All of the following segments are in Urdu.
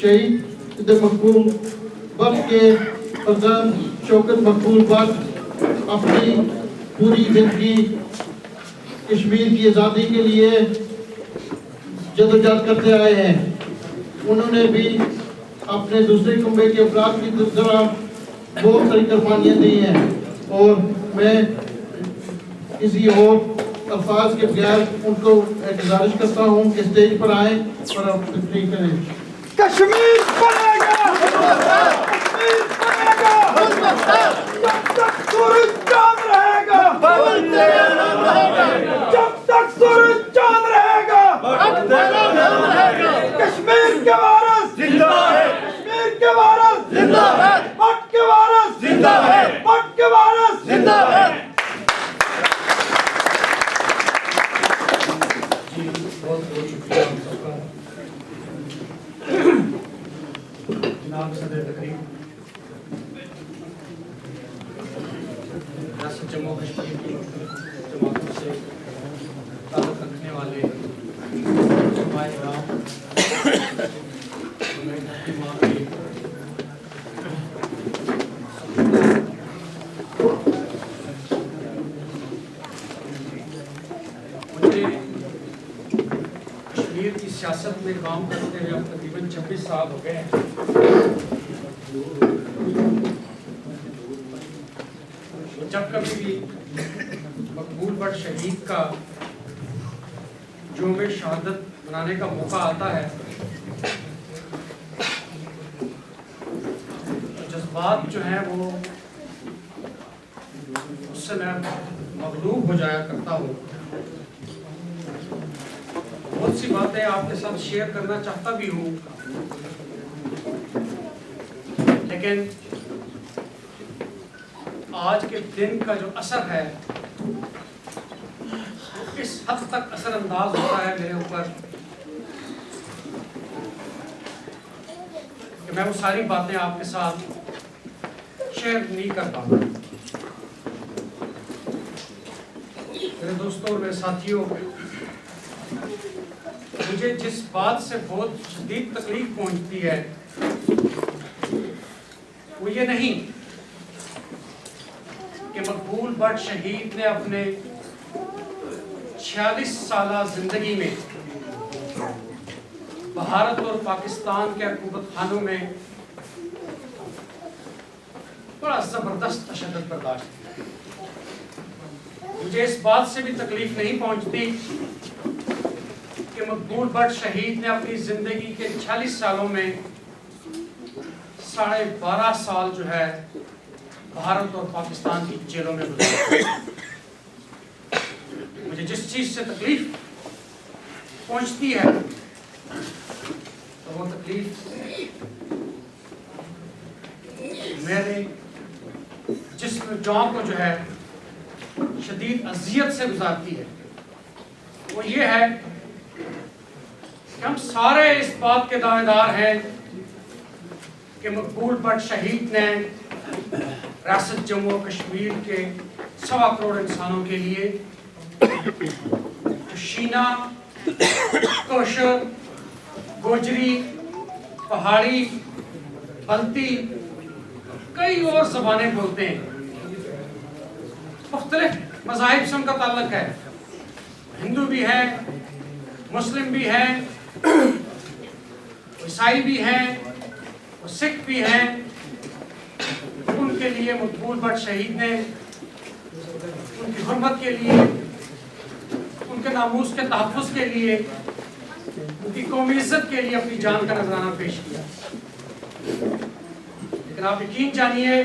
شہید مقبول بٹ کے پردھان شوکت مقبول بٹ اپنی پوری زندگی کشمیر کی آزادی کے لیے جدوجہد کرتے آئے ہیں. انہوں نے بھی اپنے دوسرے کنبے کے افراد کی طرح بہت ساری قربانیاں دی ہیں اور میں کسی اور الفاظ کے بغیر ان کو گزارش کرتا ہوں کہ اسٹیج پر آئیں اور آپ تقریر کریں. کشمیر بنے گا، کشمیر بنے گا، جب تک سورج چاند رہے گا، جب تک سورج چاند رہے گا، کشمیر کے وارث زندہ ہے، کشمیر کے وارث زندہ ہے، بٹ کے وارث زندہ ہے، بٹ کے وارث زندہ ہے. جی بہت بہت شکریہ آپ سب کا. جناب صدر تقریب ریاست جموں کشمیر کی مختلف جماعتوں سے تعلق رکھنے والے علماء کرام، میں دھرتی ماں کے مجھے کشمیر کی سیاست میں کام کرتے ہوئے اب تقریباً 26 سال ہو گئے ہیں. جب کبھی بھی مقبول بٹ شہید کا یوم شہادت منانے کا موقع آتا ہے تو جذبات جو ہیں وہ اس سے میں مغلوب ہو جایا کرتا ہوں. بہت سی باتیں آپ کے ساتھ شیئر کرنا چاہتا بھی ہوں، لیکن آج کے دن کا جو اثر ہے اس حد تک اثر انداز ہوتا ہے میرے اوپر کہ میں وہ ساری باتیں آپ کے ساتھ شیئر نہیں کر پاتا. میرے دوستوں اور میرے ساتھیوں، مجھے جس بات سے بہت شدید تکلیف پہنچتی ہے وہ یہ نہیں کہ مقبول بٹ شہید نے اپنے 46 سالہ زندگی میں بھارت اور پاکستان کے حکومت خانوں میں بڑا زبردست تشدد برداشت کیا. مجھے اس بات سے بھی تکلیف نہیں پہنچتی کہ مقبول بٹ شہید نے اپنی زندگی کے 46 سالوں میں 12.5 سال جو ہے بھارت اور پاکستان کی جیلوں میں گزارے. مجھے جس چیز سے تکلیف پہنچتی ہے تو وہ تکلیف میرے جسم جاں کو جو ہے شدید اذیت سے گزارتی ہے. وہ یہ ہے کہ ہم سارے اس بات کے دعوے دار ہیں کہ مقبول بٹ شہید نے ریاست جموں کشمیر کے 1.25 کروڑ انسانوں کے لیے شینا، کوشر، گوجری، پہاڑی، بلتی، کئی اور زبانیں بولتے ہیں، مختلف مذاہب سے ان کا تعلق ہے، ہندو بھی ہیں، مسلم بھی ہیں، عیسائی بھی ہیں، سکھ بھی ہیں. ان کے لیے مقبول بٹ شہید نے ان کی حرمت کے لیے، ان کے ناموس کے تحفظ کے لیے، ان کی قومی عزت کے لیے اپنی جان کا نذرانہ پیش کیا. لیکن آپ یقین جانیے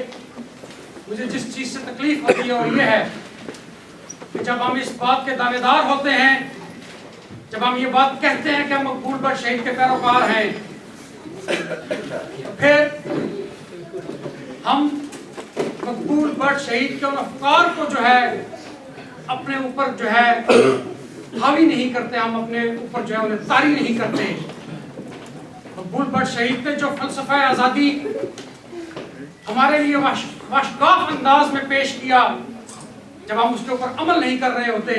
مجھے جس چیز سے تکلیف ہوتی ہے وہ یہ ہے کہ جب ہم اس بات کے دعوے دار ہوتے ہیں، جب ہم یہ بات کہتے ہیں کہ ہم مقبول بٹ شہید کے پیروکار ہیں، پھر ہم مقبول بٹ شہید کے ان افکار کو جو ہے اپنے اوپر جو ہے حاوی نہیں کرتے، ہم اپنے اوپر جو ہے انہیں طاری نہیں کرتے. مقبول بٹ شہید نے جو فلسفہ آزادی ہمارے لیے واشگاف انداز میں پیش کیا، جب ہم اس کے اوپر عمل نہیں کر رہے ہوتے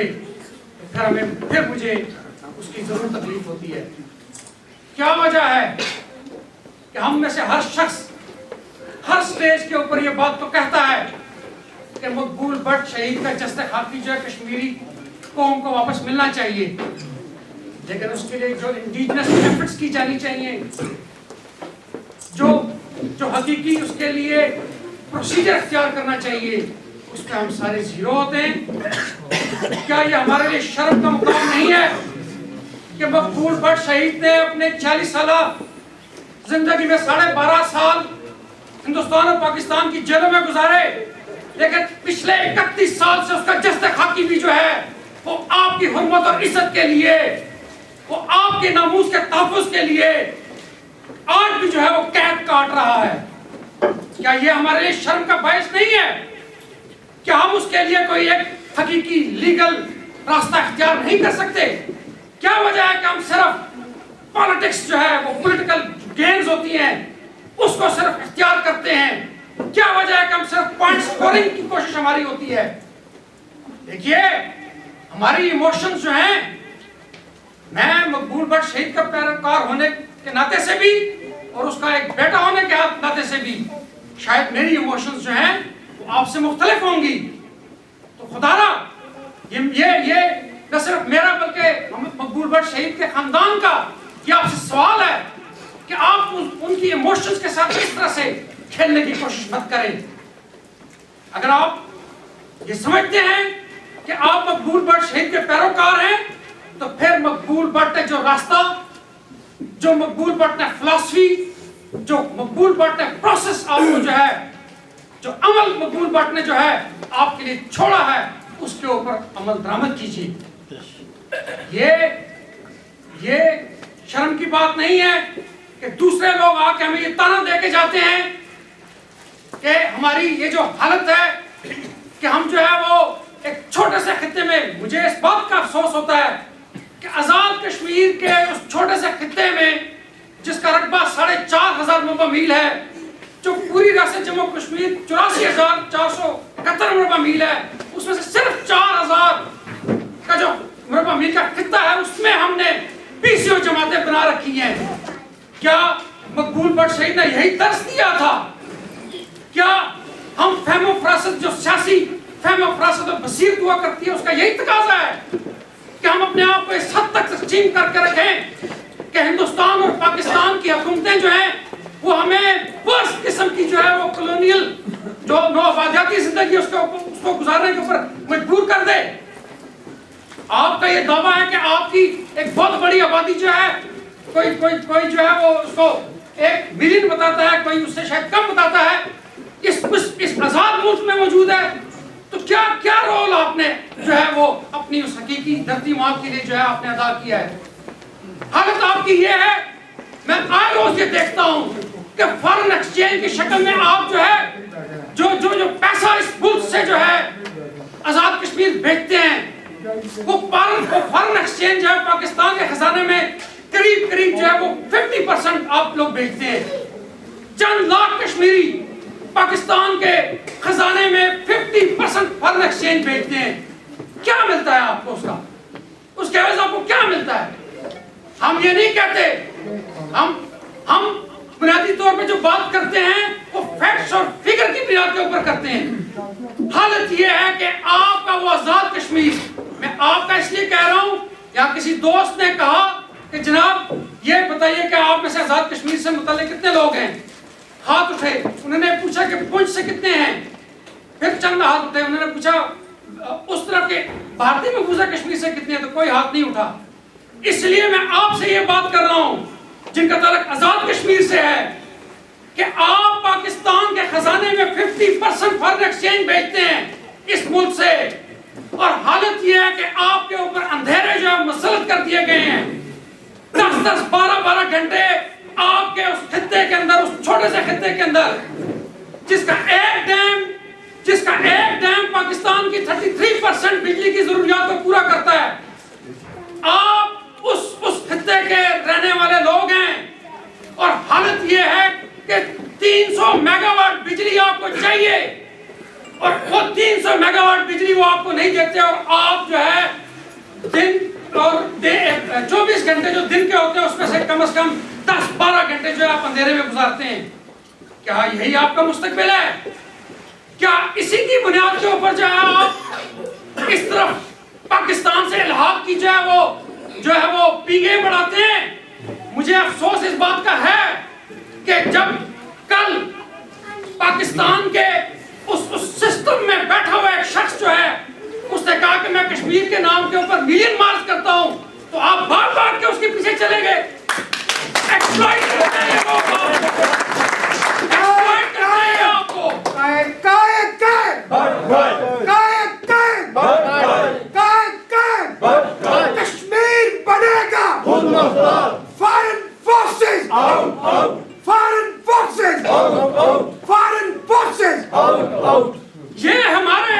پھر مجھے اس کی ضرور تکلیف ہوتی ہے. کیا وجہ ہے کہ ہم میں سے ہر شخص ہر سٹیج کے اوپر یہ بات تو کہتا ہے کہ مقبول بٹ شہید کا جسد خاکی جو ہے کشمیری قوم کو واپس ملنا چاہیے، لیکن اس کے لیے جو انڈیجنس ایفرٹس کی جانی چاہیے، جو حقیقی اس کے لیے پروسیجر اختیار کرنا چاہیے، اس پہ ہم سارے زیرو ہوتے ہیں۔ کیا یہ ہمارے لیے شرم کا مقام نہیں ہے کہ مقبول بٹ شہید نے اپنے 40 سالہ زندگی میں 12.5 سال ہندوستان اور پاکستان کی جیلوں میں گزارے، لیکن پچھلے 31 سال سے اس کا جسد خاکی بھی جو ہے وہ آپ کی حرمت اور عزت کے لیے، وہ آپ کے ناموس کے تحفظ کے لیے آج بھی جو ہے وہ قید کاٹ رہا ہے۔ کیا یہ ہمارے لیے شرم کا باعث نہیں ہے کہ ہم اس کے لیے کوئی ایک حقیقی لیگل راستہ اختیار نہیں کر سکتے؟ کیا وجہ ہے کہ ہم صرف پالیٹکس جو ہے وہ پولیٹیکل گیمز ہوتی ہیں اس کو صرف اختیار کرتے ہیں؟ کیا وجہ ہے کہ ہم صرف پوائنٹ سکورنگ کی کوشش ہماری ہوتی ہے؟ دیکھیے ہماری ایموشنز جو ہیں، میں مقبول بٹ شہید کا پیروکار ہونے کے ناطے سے بھی اور اس کا ایک بیٹا ہونے کے ناطے سے بھی شاید میری ایموشنز جو ہیں وہ آپ سے مختلف ہوں گی۔ تو خدا را یہ نہ صرف میرا بلکہ مقبول بٹ شہید کے خاندان کا یہ آپ سے سوال ہے کہ آپ ان کی ایموشنز کے ساتھ اس طرح سے کھیلنے کی کوشش مت کریں۔ اگر آپ یہ سمجھتے ہیں کہ آپ مقبول بٹ شہید کے پیروکار ہیں تو پھر مقبول بٹ نے جو راستہ، جو مقبول بٹ نے فلسفی، جو مقبول بٹ نے پروسیس آپ کو جو ہے، جو عمل مقبول بٹ نے جو ہے آپ کے لیے چھوڑا ہے، اس کے اوپر عمل درآمد کیجیے۔ یہ شرم کی بات نہیں ہے کہ دوسرے لوگ آ کے ہمیں یہ تانا دے کے جاتے ہیں کہ ہماری یہ جو حالت ہے کہ ہم جو ہے وہ ایک چھوٹے سے خطے میں، مجھے اس بات کا افسوس ہوتا ہے کہ آزاد کشمیر کے اس چھوٹے سے خطے میں جس کا رقبہ 4,500 مربع میل ہے، جو پوری ریاست جموں کشمیر 84,471 مربع میل ہے، اس میں سے صرف 4,000 کا جو مربع میل کا خطہ ہے اس میں ہم نے PCO جماعتیں بنا رکھی ہیں۔ کیا مقبول بٹ شہید نے یہی درس دیا تھا؟ کیا ہم فہم و فراست، جو سیاسی فہم و فراست اور بصیرت ہوا کرتی ہے، اس کا یہی تقاضا ہے کہ ہم اپنے آپ کو اس حد تک تقسیم کر کے رکھیں کہ ہندوستان اور پاکستان کی حکومتیں جو ہیں وہ ہمیں ورس قسم کی جو ہے وہ کلونیل جو نوآبادیاتی زندگی اس کو گزارنے کے اوپر مجبور کر دے؟ آپ کا یہ دعویٰ ہے کہ آپ کی ایک بہت بڑی آبادی جو ہے، کوئی جو ہے وہ اس کو 1 ملین بتاتا ہے، کوئی اس سے شاید کم بتاتا ہے، اس آزاد ملک میں موجود ہے، تو کیا رول آپ نے جو ہے وہ اپنی اس حقیقی دھرتی ماں کے لیے جو ہے آپ نے ادا کیا ہے؟ حالت آپ کی یہ ہے، میں آئے روز یہ دیکھتا ہوں کہ فارن ایکسچینج کی شکل میں آپ جو ہے جو پیسہ اس ملک سے جو ہے آزاد کشمیر بھیجتے ہیں، وہ فارن ایکسچینج ہے پاکستان کے خزانے میں قریب جو ہے وہ 50% آپ لوگ بھیجتے ہیں۔ چند لاکھ کشمیری پاکستان کے خزانے میں 50% فارن ایکسچینج بھیجتے ہیں۔ کیا ملتا ہے آپ کو اس کے عوض آپ کو کیا ملتا ہے؟ ہم یہ نہیں کہتے، ہم بنیادی طور پہ جو بات کرتے ہیں وہ فیکٹس اور فگر کی بنیاد کے اوپر کرتے ہیں۔ حالت یہ ہے کہ آپ کا وہ آزاد کشمیر، میں آپ کا اس لیے کہہ رہا ہوں، یا کسی دوست نے کہا کہ جناب یہ بتائیے کہ آپ میں سے آزاد کشمیر سے متعلق کتنے لوگ ہیں؟ ہاتھ اٹھے۔ انہوں نے پوچھا کہ پونچھ سے کتنے ہیں؟ پھر چند ہاتھ اٹھے۔ انہوں نے پوچھا اس طرف کے بھارتی مقبوضہ کشمیر سے کتنے ہیں؟ تو کوئی ہاتھ نہیں اٹھا۔ اس لیے میں آپ سے یہ بات کر رہا ہوں جن کا تعلق آزاد کشمیر سے ہے کہ آپ پاکستان کے خزانے میں 50% فارن ایکسچینج بھیجتے ہیں اس ملک سے، اور حالت یہ ہے کہ آپ کے اوپر اندھیرے جو ہے مسلط کر دیے گئے ہیں۔ 10 12 گھنٹے آپ کے اس خطے کے اندر، اس چھوٹے سے خطے کے اندر جس کا ایک ڈیم پاکستان کی 33% بجلی کی ضروریات کو پورا کرتا ہے، آپ اس خطے کے رہنے والے لوگ ہیں، اور حالت یہ ہے کہ 300 میگا واٹ بجلی آپ کو چاہیے، اور وہ 300 میگا واٹ بجلی وہ آپ کو نہیں دیتے، اور آپ جو ہے اور 24 گھنٹے جو دن کے ہوتے ہیں اس میں سے کم از کم 10-12 گھنٹے جو ہے آپ اندھیرے میں گزارتے ہیں. کیا یہی آپ کا مستقبل ہے؟ کیا اسی کی بنیاد کے اوپر جو ہے آپ اس طرف پاکستان سے الحاق کی جو ہے وہ پیگے بڑھاتے ہیں؟ مجھے افسوس اس بات کا ہے کہ جب کل پاکستان کے اس سسٹم میں بیٹھا ہوا ایک شخص جو ہے اس نے کہا کہ میں کشمیر کے نام کے اوپر ملین مارچ کرتا ہوں تو آپ بار بار کے اس کے پیچھے چلے گئے. ایکسپلائٹ کرتے ہیں آپ کو. ایکسپلائٹ کرتے ہیں آپ کو. کشمیر بنے گا. فارن فورسز یہ ہمارے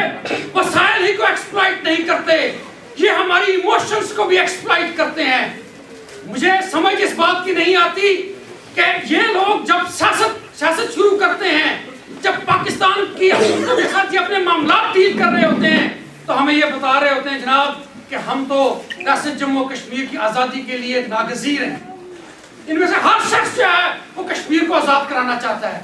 وسائل ہی کو ایکسپلائٹ نہیں کرتے, یہ ہماری ایموشنز کو بھی ایکسپلائٹ کرتے ہیں. مجھے سمجھ اس بات کی نہیں آتی کہ یہ لوگ جب سیاست شروع کرتے ہیں, جب پاکستان کی حکومتوں کے ساتھ یہ اپنے معاملات ڈیل کر رہے ہوتے ہیں تو ہمیں یہ بتا رہے ہوتے ہیں جناب کہ ہم تو ریاست جموں کشمیر کی آزادی کے لیے ناگزیر ہیں. ان میں سے ہر شخص جو ہے وہ کشمیر کو آزاد کرانا چاہتا ہے.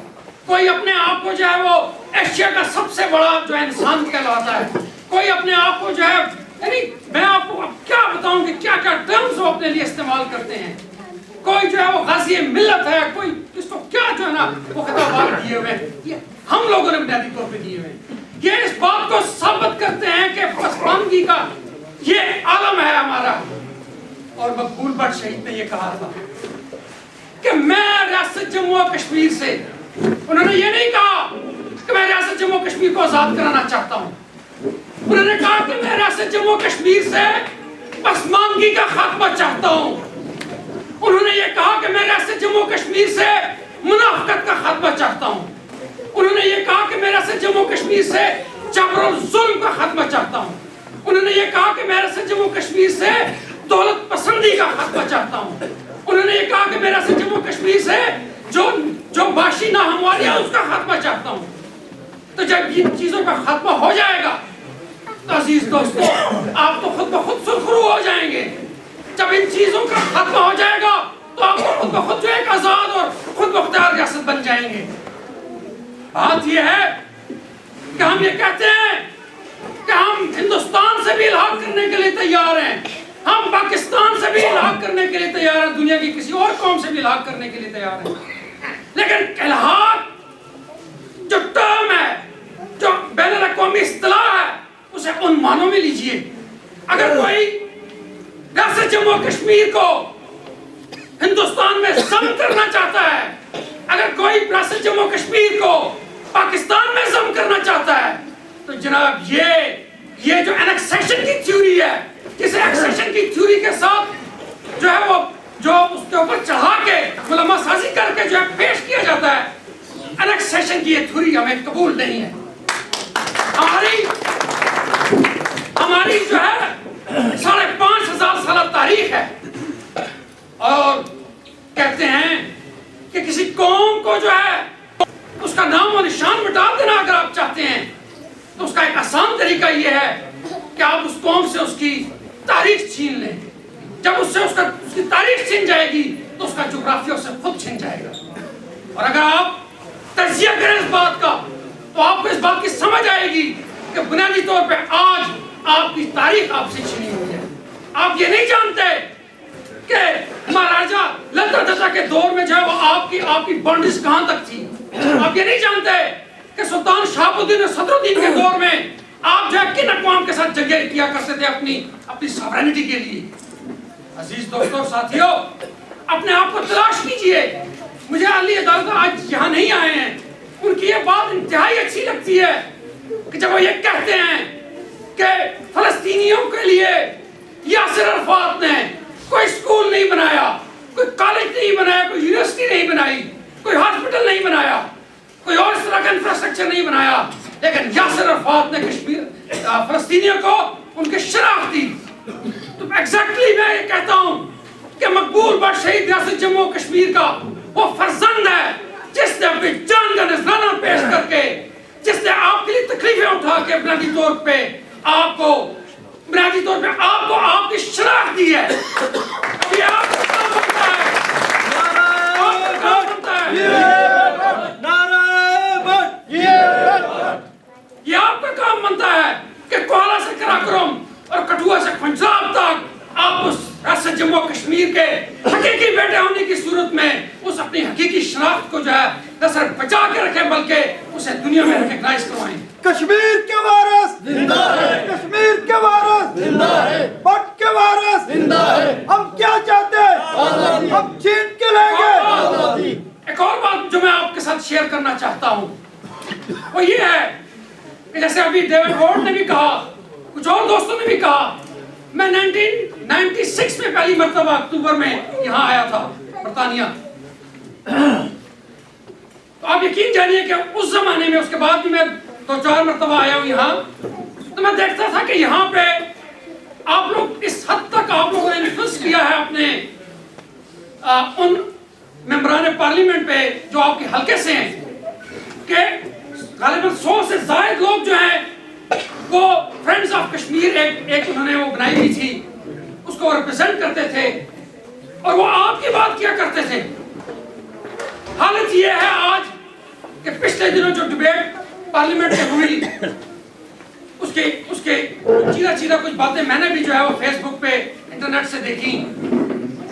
کوئی اپنے آپ کو جو ہے وہ ایشیا کا سب سے بڑا جو ہے انسان کہلاتا ہے. کوئی اپنے آپ کو جو ہے, یعنی میں آپ کو اب کیا بتاؤں کہ کیا کیا ٹرمز وہ اپنے لیے استعمال کرتے ہیں. کوئی جو ہے وہ غازی ملت ہے, کوئی اس کو کیا جو ہے نا وہ خطابات دیے ہوئے ہیں, یہ ہم لوگوں نے بنیادی طور پہ دیے ہوئے ہیں. یہ اس بات کو ثابت کرتے ہیں کہ پسماندگی کا یہ عالم ہے ہمارا. اور مقبول بٹ شہید نے یہ کہا تھا کہ میں ریاست جموں و کشمیر سے, انہوں نے یہ نہیں کہا کہ میں ریاست جموں کشمیر کو آزاد کرانا چاہتا ہوں, انہوں نے کہا کہ میں ریاست جموں کشمیر سے پسماندگی کا خاتمہ چاہتا ہوں. انہوں نے یہ کہا کہ میں ریاست جموں کشمیر سے منافقت کا خاتمہ چاہتا ہوں. انہوں نے یہ کہا کہ میں ریاست جموں کشمیر سے جبر و ظلم کا خاتمہ چاہتا ہوں. انہوں نے یہ کہا کہ میں ریاست جموں کشمیر سے دولت پسندی کا خاتمہ چاہتا ہوں. انہوں نے یہ کہا کہ میں ریاست جموں کشمیر سے جو معاشی ناہمواری ہے اس کا خاتمہ چاہتا ہوں. تو جب ان چیزوں کا خاتمہ ہو جائے گا تو عزیز دوستو آپ تو خود بخود سرخرو ہو جائیں گے. جب ان چیزوں کا خاتمہ ہو جائے گا تو آپ کو خود بخود جو ایک آزاد اور خود مختار ریاست بن جائیں گے. بات یہ ہے کہ ہم یہ کہتے ہیں کہ ہم ہندوستان سے بھی الحاق کرنے کے لیے تیار ہیں, ہم پاکستان سے بھی الحاق کرنے کے لیے تیار ہیں, دنیا کی کسی اور قوم سے بھی الحاق کرنے کے لیے تیار ہیں. لیکن الحاق جو ٹرم ہے, جو بین الاقوامی اصطلاح ہے, اسے ان معنوں میں لیجئے. اگر کوئی ریاست جموں کشمیر کو ہندوستان میں ضم کرنا چاہتا ہے, اگر کوئی ریاست جموں کشمیر کو پاکستان میں ضم کرنا چاہتا ہے, تو جناب یہ جو انیکسیشن کی تھیوری ہے, جس انیکسیشن کی تھیوری کے ساتھ جو ہے وہ جو اس کے اوپر چڑھا کے ملما سازی کر کے جو ہے پیش کیا جاتا ہے, انیکسیشن کی یہ تھیوری ہمیں قبول نہیں ہے. ہماری جو ہے 5,500 سالہ تاریخ ہے, اور کہتے ہیں کہ کسی قوم کو جو ہے اس کا نام و نشان مٹا دینا اگر آپ چاہتے ہیں تو اس کا ایک آسان طریقہ یہ ہے کہ آپ اس قوم سے اس کی تاریخ چھین لیں. جب اس کی تاریخ چھن جائے گی تو اس کا جغرافیہ اس سے خود چھن جائے گا. اور اگر آپ تجزیہ کریں اس بات کا تو آپ کو اس بات کی سمجھ آئے گی کہ بنیادی طور پہ آج آپ کی تاریخ آپ سے چھنی ہوئی ہے. آپ یہ نہیں جانتے کہ مہاراجا لتا دتا کے دور میں جو ہے وہ آپ کی بانڈز کہاں تک تھی. آپ یہ نہیں جانتے کہ سلطان شہاب الدین اور صدر الدین کے دور میں آپ جو ہے کن اقوام کے ساتھ جنگیں کیا کرتے تھے اپنی سوورینٹی کے لیے. عزیز دوستوں اور ساتھیوں, اپنے آپ کو تلاش کیجئے. مجھے علی عدالت آج یہاں نہیں آئے ہیں, ان کی یہ بات انتہائی اچھی لگتی ہے کہ جب وہ یہ کہتے ہیں کہ فلسطینیوں کے لیے یاسر عرفات نے کوئی سکول نہیں بنایا, کوئی کالج نہیں بنایا, کوئی یونیورسٹی نہیں بنائی, کوئی ہاسپٹل نہیں بنایا, کوئی اور اس طرح کا انفراسٹرکچر نہیں بنایا, لیکن یاسر عرفات نے فلسطینیوں کو ان کی شناخت دی. تو ایگزیکٹلی میں یہ کہتا ہوں کہ مقبول بٹ شہید ریاست جموں و کشمیر کا وہ فرزند ہے جس نے اپنی جان کا نذرانہ پیش کر کے, جس نے آپ کے لیے تکلیفیں اٹھا کے بنیادی طور پہ آپ کو بنیادی طور پہ آپ کو آپ کی شناخت دی ہے. ابھی آپ کا کام بنتا ہے, آپ کا کام بنتا ہے, یہ آپ کا کام بنتا ہے کہ کوہلا سے کراکرم اور کٹھوا سے پنجاب تک آپ اس ریاست جموں کشمیر کے حقیقی بیٹے ہونے کی صورت میں اس اپنی حقیقی شناخت کو جو ہے نہ صرف بچا کے رکھیں بلکہ اسے دنیا میں ریکگنائز کروائیں. کشمیر کے وارث زندہ ہے, کشمیر کے وارث زندہ ہے, بٹ کے وارث زندہ ہے. ہم کیا چاہتے ہیں؟ ہم چھین کے لیں گے. ایک اور بات جو میں آپ کے ساتھ شیئر کرنا چاہتا ہوں وہ یہ ہے کہ جیسے ابھی ڈیوڈ وارڈ نے بھی کہا, کچھ اور دوستوں نے بھی کہا, میں 1996 میں پہلی مرتبہ اکتوبر میں یہاں آیا تھا برطانیہ. تو آپ یقین جانیے کہ اس زمانے میں, اس کے بعد بھی میں 2-4 مرتبہ آیا ہوں یہاں, تو میں دیکھتا تھا کہ یہاں پہ آپ لوگ اس حد تک آپ لوگوں نے انفلوئنس کیا ہے اپنے ان ممبران پارلیمنٹ پہ جو آپ کے حلقے سے ہیں کہ غالباً 100 سے زائد لوگ جو ہیں وہ فرینڈز آف کشمیر ایک انہوں نے وہ بنائی ہوئی تھی, اس کو ریپرزینٹ کرتے تھے اور وہ آپ کی بات کیا کرتے تھے. حالت یہ ہے آج کہ پچھلے دنوں جو ڈیبیٹ پارلیمنٹ میں ہوئی اس کے چیدہ کچھ باتیں میں نے بھی جو ہے وہ فیس بک پہ انٹرنیٹ سے دیکھی,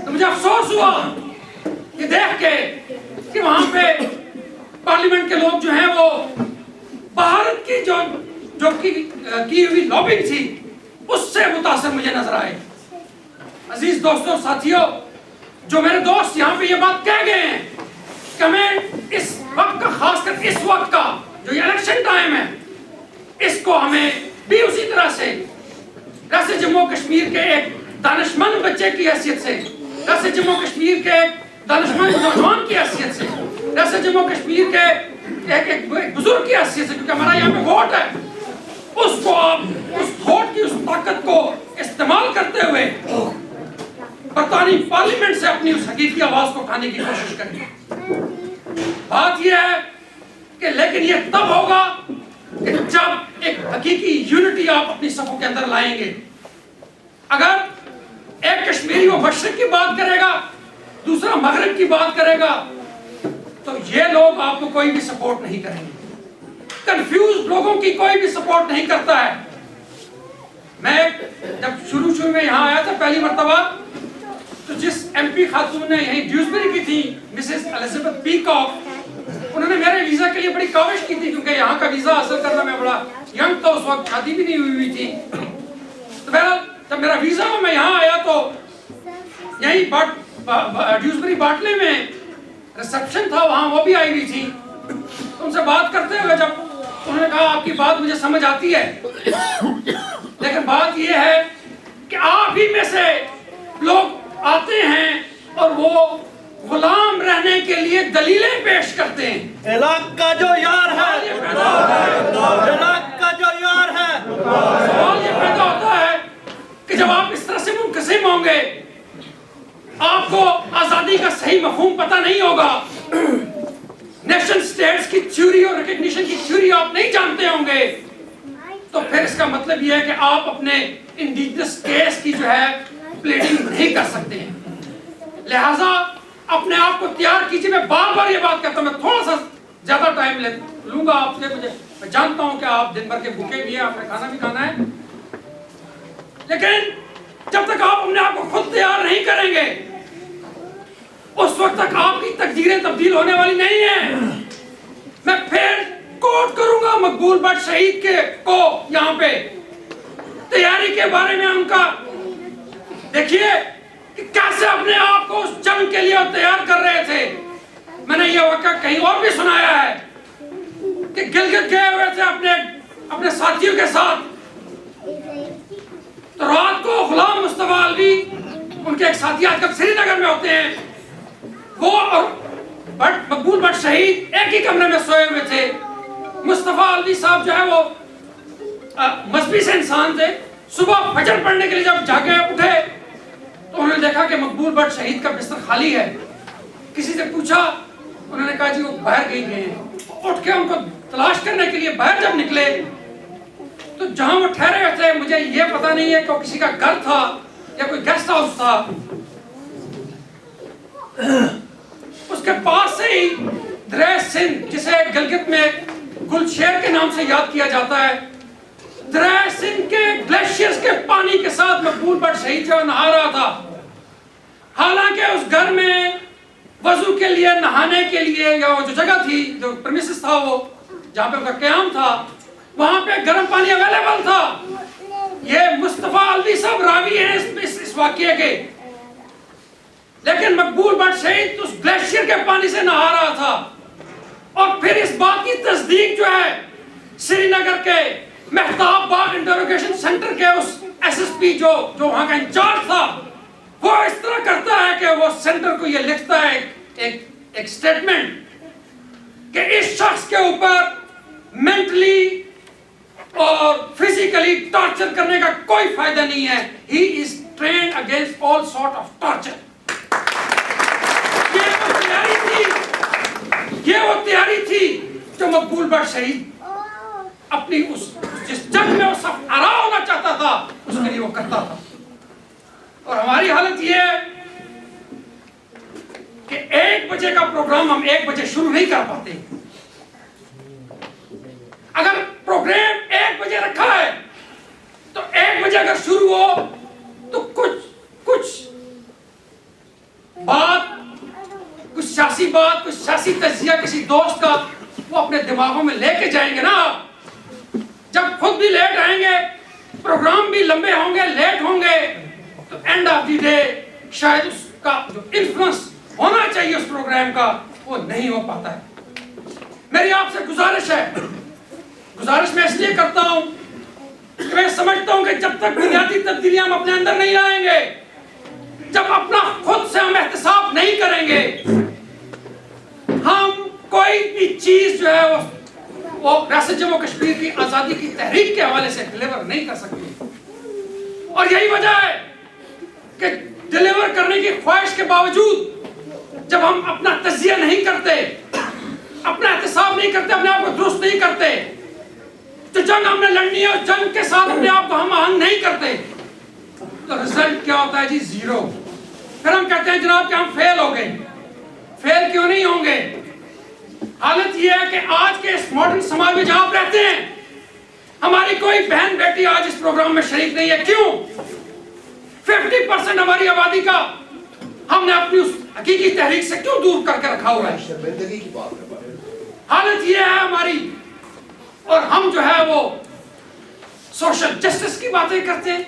تو مجھے افسوس ہوا یہ دیکھ کے کہ وہاں پہ پارلیمنٹ کے لوگ جو ہیں وہ بھارت کی جو کی ہوئی لابنگ تھی اس سے متاثر مجھے نظر آئے. عزیز دوستوں, ساتھیوں, جو میرے دوست یہاں پہ یہ بات کہہ گئے ہیں کہ ہمیں اس وقت کا, خاص کر اس وقت کا جو یہ الیکشن ٹائم ہے, اس کو ہمیں بھی اسی طرح سے ریاست جموں کشمیر کے ایک دانشمند بچے کی حیثیت سے, ریاست جموں کشمیر کے ایک دانشمند نوجوان کی حیثیت سے, ریاست جموں کشمیر کے ایک بزرگ کی حیثیت سے, کیونکہ ہمارا یہاں پہ ووٹ ہے, اس کو آپ اس ووٹ کی اس طاقت کو استعمال کرتے ہوئے برطانوی پارلیمنٹ سے اپنی اس حقیقی آواز کو اٹھانے کی کوشش کریں. بات یہ ہے کہ لیکن یہ تب ہوگا کہ جب ایک حقیقی یونٹی آپ اپنی صفوں کے اندر لائیں گے. اگر ایک کشمیری وہ مشرق کی بات کرے گا, دوسرا مغرب کی بات کرے گا, تو یہ لوگ آپ کو کوئی بھی سپورٹ نہیں کریں گے. کنفیوز لوگوں کی کوئی بھی سپورٹ نہیں کرتا ہے. میں جب شروع میں یہاں آیا تھا پہلی مرتبہ, تو جس ایم پی خاتون نے یہیں ڈیوزبری کی تھی, مسز الزبتھ پیکاک, انہوں نے میرے ویزا کے لیے بڑی کاوش کی تھی کیونکہ یہاں کا ویزا حاصل کرنا میں بڑا ینگ تھا, اس وقت شادی بھی نہیں ہوئی تھی. تو بہرحال جب میرا ویزا ہوا میں یہاں آیا تو یہیں ڈیوزبری باٹلے میں ریسپشن تھا, وہاں وہ بھی آئی ہوئی تھی. ان سے بات کرتے ہوئے جب انہوں نے کہا آپ کی بات مجھے سمجھ آتی ہے, لیکن بات یہ ہے کہ آپ ہی میں سے لوگ آتے ہیں اور وہ غلام رہنے کے لیے دلیلیں پیش کرتے ہیں. علاقہ جو یار ہے, علاقہ جو یار ہے. سوال یہ پیدا ہوتا ہے کہ جب آپ اس طرح سے منقسم ہوں گے, آپ کو آزادی کا صحیح مفہوم پتہ نہیں ہوگا, نیشن سٹیٹس کی تھیوری اور ریکگنیشن کی تھیوری آپ نہیں جانتے ہوں گے, تو پھر اس کا مطلب یہ ہے کہ آپ اپنے انڈیجنس کیس کی جو ہے پلیڈنگ نہیں کر سکتے ہیں. لہٰذا اپنے آپ کو تیار کیجئے. میں بار بار یہ بات کرتا ہوں, میں تھوڑا سا زیادہ ٹائم لوں گا آپ سے, میں جانتا ہوں کہ آپ دن بھر کے بھوکے بھی ہیں, آپ نے کھانا بھی کھانا ہے, لیکن جب تک آپ اپنے آپ کو خود تیار نہیں کریں گے اس وقت تک آپ کی تقدیریں تبدیل ہونے والی نہیں ہیں. میں پھر کوٹ کروں گا مقبول بٹ شہید کے کو یہاں پہ, تیاری کے بارے میں ان کا دیکھیے کہ کیسے اپنے آپ کو اس جنگ کے لیے تیار کر رہے تھے. میں نے یہ واقعہ کہیں اور بھی سنایا ہے کہ گلگت گئے ہوئے تھے اپنے ساتھیوں کے ساتھ, تو رات کو غلام مصطفیٰ الوی, ان کے ایک ساتھی آج کل سری نگر میں ہوتے ہیں, وہ اور مقبول بٹ شہید ایک ہی کمرے میں سوئے ہوئے تھے. مصطفیٰ الوی صاحب جو ہے وہ مذہبی سے انسان تھے. صبح فجر پڑھنے کے لیے جب جاگے اٹھے تو انہوں نے دیکھا کہ مقبول بٹ شہید کا بستر خالی ہے. کسی سے پوچھا, انہوں نے کہا جی وہ باہر گئے ہیں. اٹھ کے ان کو تلاش کرنے کے لیے باہر جب نکلے تو جہاں وہ ٹھہرے ہوئے تھے مجھے یہ پتا نہیں ہے کہ وہ کسی کا گھر تھا یا کوئی گیسٹ ہاؤس تھا، اس کے پاس سے ہی دریا سندھ جسے گلگت میں گلشیر کے نام سے یاد کیا جاتا ہے، دریا سندھ کے گلیشیئرز کے پانی کے ساتھ مقبول بٹ شہید جو نہا رہا تھا. حالانکہ اس گھر میں وضو کے لیے، نہانے کے لیے، یا وہ جو جگہ تھی، جو پریمیسز تھا، وہ جہاں پہ ان کا قیام تھا، وہاں پہ گرم پانی اویلیبل تھا. یہ مصطفیٰ الوی صاحب راوی ہیں اس واقعے کے، لیکن مقبول بٹ شہید اس گلیشیئر کے پانی سے نہا رہا تھا. اور پھر اس بات کی تصدیق جو ہے سری نگر کے مہتاب باغ انٹروگیشن سینٹر کے اس ایس ایس پی جو وہاں کا انچارج تھا، وہ اس طرح کرتا ہے کہ وہ سینٹر کو یہ لکھتا ہے ایک سٹیٹمنٹ کہ اس شخص کے اوپر مینٹلی اور فزیکلی ٹارچر کرنے کا کوئی فائدہ نہیں ہے. He is trained against all sort of torture. یہ وہ تیاری تھی جو مقبول بٹ شہید اپنی جس جنگ میں وہ سب ہرا ہونا چاہتا تھا اس کے لیے وہ کرتا تھا. اور ہماری حالت یہ ہے کہ 1 بجے کا پروگرام ہم 1 بجے شروع نہیں کر پاتے. اگر پروگرام 1 بجے رکھا ہے تو 1 بجے اگر شروع ہو تو کچھ بات، کچھ سیاسی بات، کچھ سیاسی تجزیہ کسی دوست کا وہ اپنے دماغوں میں لے کے جائیں گے نا. جب خود بھی لیٹ آئیں گے، پروگرام بھی لمبے ہوں گے، لیٹ ہوں گے، تو اینڈ آف دی ڈے شاید اس کا جو انفلوئنس ہونا چاہیے اس پروگرام کا وہ نہیں ہو پاتا ہے. میری آپ سے گزارش ہے، گزارش میں اس لیے کرتا ہوں کہ میں سمجھتا ہوں کہ جب تک بنیادی تبدیلیاں ہم اپنے اندر نہیں لائیں گے، جب اپنا خود سے ہم احتساب نہیں کریں گے، ہم کوئی بھی چیز جو ہے وہ ریاست جموں کشمیر کی آزادی کی تحریک کے حوالے سے ڈیلیور نہیں کر سکتے. اور یہی وجہ ہے کہ ڈیلیور کرنے کی خواہش کے باوجود جب ہم اپنا تجزیہ نہیں کرتے، اپنا احتساب نہیں کرتے، اپنے آپ کو درست نہیں کرتے، جو جنگ ہم نے لڑنی ہے اس جنگ کے ساتھ اپنے آپ کو ہم آہنگ نہیں کرتے، تو رزلٹ کیا ہوتا ہے جی؟ 0. پھر ہم کہتے ہیں جناب کہ ہم فیل ہو گئے. فیل کیوں نہیں ہوں گے؟ حالت یہ ہے کہ آج کے اس ماڈرن سماج میں جہاں آپ رہتے ہیں، ہماری کوئی بہن بیٹی آج اس پروگرام میں شریک نہیں ہے. کیوں؟ 50% ہماری آبادی کا ہم نے اپنی اس حقیقی تحریک سے کیوں دور کر کے رکھا ہوا ہے؟ شرمندگی کی بات ہے. حالت یہ ہے ہماری، اور ہم جو ہے وہ سوشل جسٹس کی باتیں کرتے ہیں.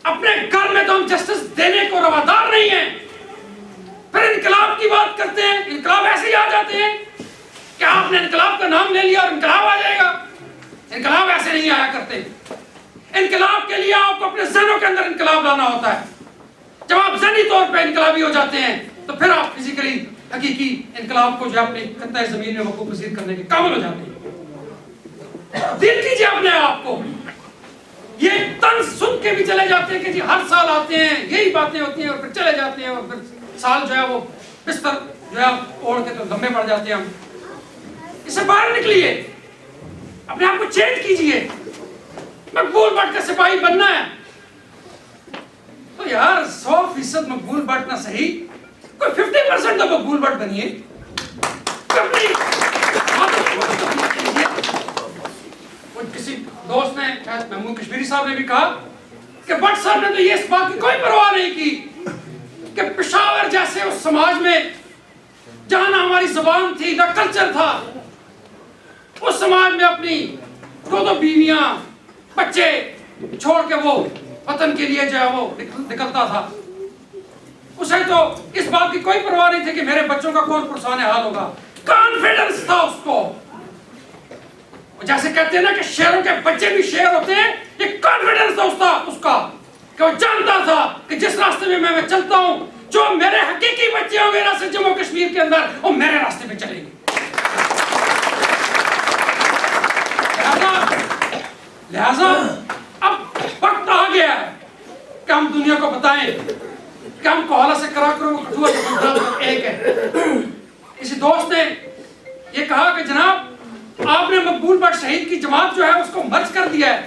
اپنے گھر میں تو ہم جسٹس دینے کو روادار نہیں ہیں. پھر انقلاب کی بات کرتے ہیں، انقلاب ایسے ہی آ جاتے ہیں کہ آپ نے انقلاب کا نام لے لیا اور انقلاب آ جائے گا. انقلاب ایسے نہیں آیا کرتے. انقلاب کے لیے آپ کو اپنے ذہنوں کے اندر انقلاب لانا ہوتا ہے. جب آپ ذہنی طور پہ انقلابی ہو جاتے ہیں تو پھر آپ فزیکلی حقیقی انقلاب کو جو اپنی خطۂ زمین میں وقوع پذیر کرنے کے قابل ہو جاتے ہیں. دل کیجیے اپنے آپ کو. یہ طنز سن کے بھی چلے جاتے ہیں کہ جی ہر سال آتے ہیں، یہی باتیں ہوتی ہیں، اور پھر چلے جاتے ہیں، اور پھر سال جو ہے وہ بستر جو ہے اوڑھ کے تو لمبے پڑ جاتے ہیں. ہم اس سے باہر نکلیے، اپنے آپ کو چینج کیجیے. مقبول بٹ کا سپاہی بننا ہے تو یار 100% مقبول بٹ نہ صحیح، کوئی 50% تو مقبول بٹ بنیے. کسی دوست نے، شاید محمود کشمیری صاحب نے بھی کہا کہ بٹ صاحب نے تو یہ اس بات کی کوئی پرواہ نہیں کی کہ پشاور جیسے اس سماج میں جہاں نہ ہماری زبان تھی نہ کلچر تھا، اس سماج میں اپنی 2 بیویاں بچے چھوڑ کے وہ وطن کے لیے جو ہے وہ نکلتا تھا. اسے تو اس بات کی کوئی پرواہ نہیں تھی کہ میرے بچوں کا کون پرسان حال ہوگا. کانفیڈنس تھا اس کو. جیسے کہتے ہیں نا کہ شیروں کے بچے بھی شیر ہوتے ہیں، یہ کانفیڈنس تھا اس کا کہ وہ جانتا تھا کہ جس راستے میں میں چلتا ہوں، جو میرے حقیقی بچے ہوں گے ریاست جموں کشمیر کے اندر، وہ میرے راستے پہ چلیں گے. لہذا اب وقت آ گیا ہے کہ ہم دنیا کو بتائیں کہ ہم کوہالہ سے کرا کروں کٹھوا سے پنجاب ایک ہے. کسی دوست نے یہ کہا کہ جناب آپ نے مقبول بٹ شہید کی جماعت جو ہے اس کو مرج کر دیا ہے.